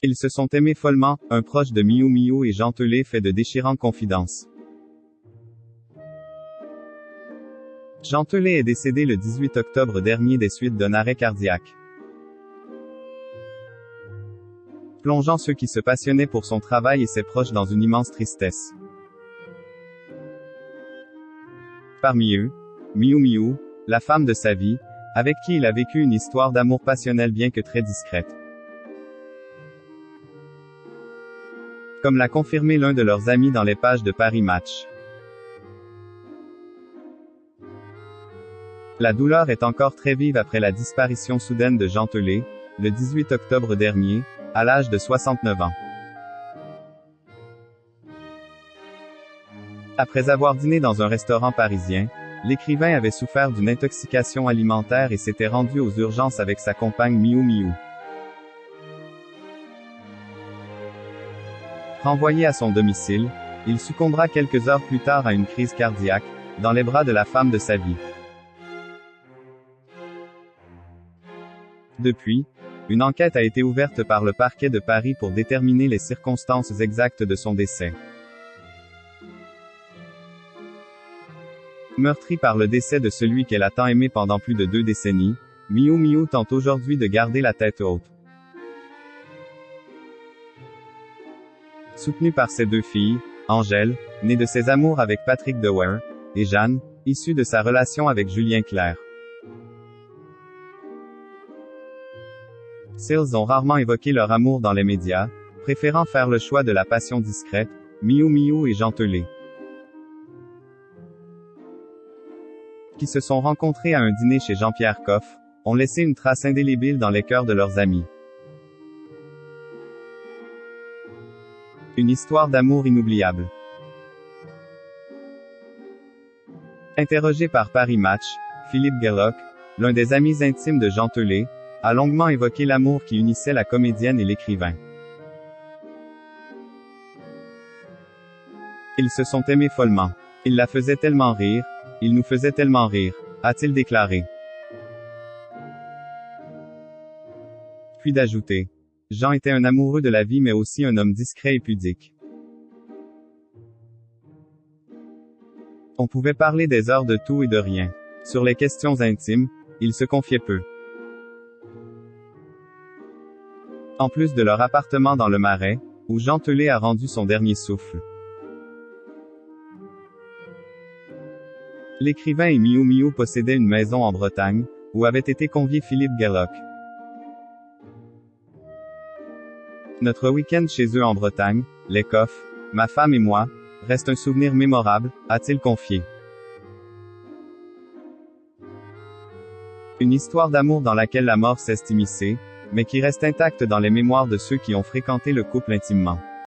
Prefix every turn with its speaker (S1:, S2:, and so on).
S1: Ils se sont aimés follement, un proche de Miou Miou et Jean Telet fait de déchirantes confidences. Jean Telet est décédé le 18 octobre dernier des suites d'un arrêt cardiaque. Plongeant ceux qui se passionnaient pour son travail et ses proches dans une immense tristesse. Parmi eux, Miou Miou, la femme de sa vie, avec qui il a vécu une histoire d'amour passionnel bien que très discrète. Comme l'a confirmé l'un de leurs amis dans les pages de Paris Match. La douleur est encore très vive après la disparition soudaine de Jean Telet, le 18 octobre dernier, à l'âge de 69 ans. Après avoir dîné dans un restaurant parisien, l'écrivain avait souffert d'une intoxication alimentaire et s'était rendu aux urgences avec sa compagne Miou Miou. Renvoyé à son domicile, il succombera quelques heures plus tard à une crise cardiaque, dans les bras de la femme de sa vie. Depuis, une enquête a été ouverte par le parquet de Paris pour déterminer les circonstances exactes de son décès. Meurtrie par le décès de celui qu'elle a tant aimé pendant plus de 2 décennies, Miou Miou tente aujourd'hui de garder la tête haute. Soutenue par ses 2 filles, Angèle, née de ses amours avec Patrick Dewaere, et Jeanne, issue de sa relation avec Julien Clerc. Ils ont rarement évoqué leur amour dans les médias, préférant faire le choix de la passion discrète, Miou Miou et Jean Telet, qui se sont rencontrés à un dîner chez Jean-Pierre Coff, ont laissé une trace indélébile dans les cœurs de leurs amis. Une histoire d'amour inoubliable. Interrogé par Paris Match, Philippe Gerlock, l'un des amis intimes de Jean Telet, a longuement évoqué l'amour qui unissait la comédienne et l'écrivain. Ils se sont aimés follement. Il la faisait tellement rire, il nous faisait tellement rire, a-t-il déclaré. Puis d'ajouter. Jean était un amoureux de la vie mais aussi un homme discret et pudique. On pouvait parler des heures de tout et de rien. Sur les questions intimes, il se confiait peu. En plus de leur appartement dans le Marais, où Jean Telet a rendu son dernier souffle. L'écrivain et Miou Miou possédaient une maison en Bretagne, où avait été convié Philippe Gerlock. Notre week-end chez eux en Bretagne, les Coff, ma femme et moi, reste un souvenir mémorable, a-t-il confié. Une histoire d'amour dans laquelle la mort s'est immiscée, mais qui reste intacte dans les mémoires de ceux qui ont fréquenté le couple intimement.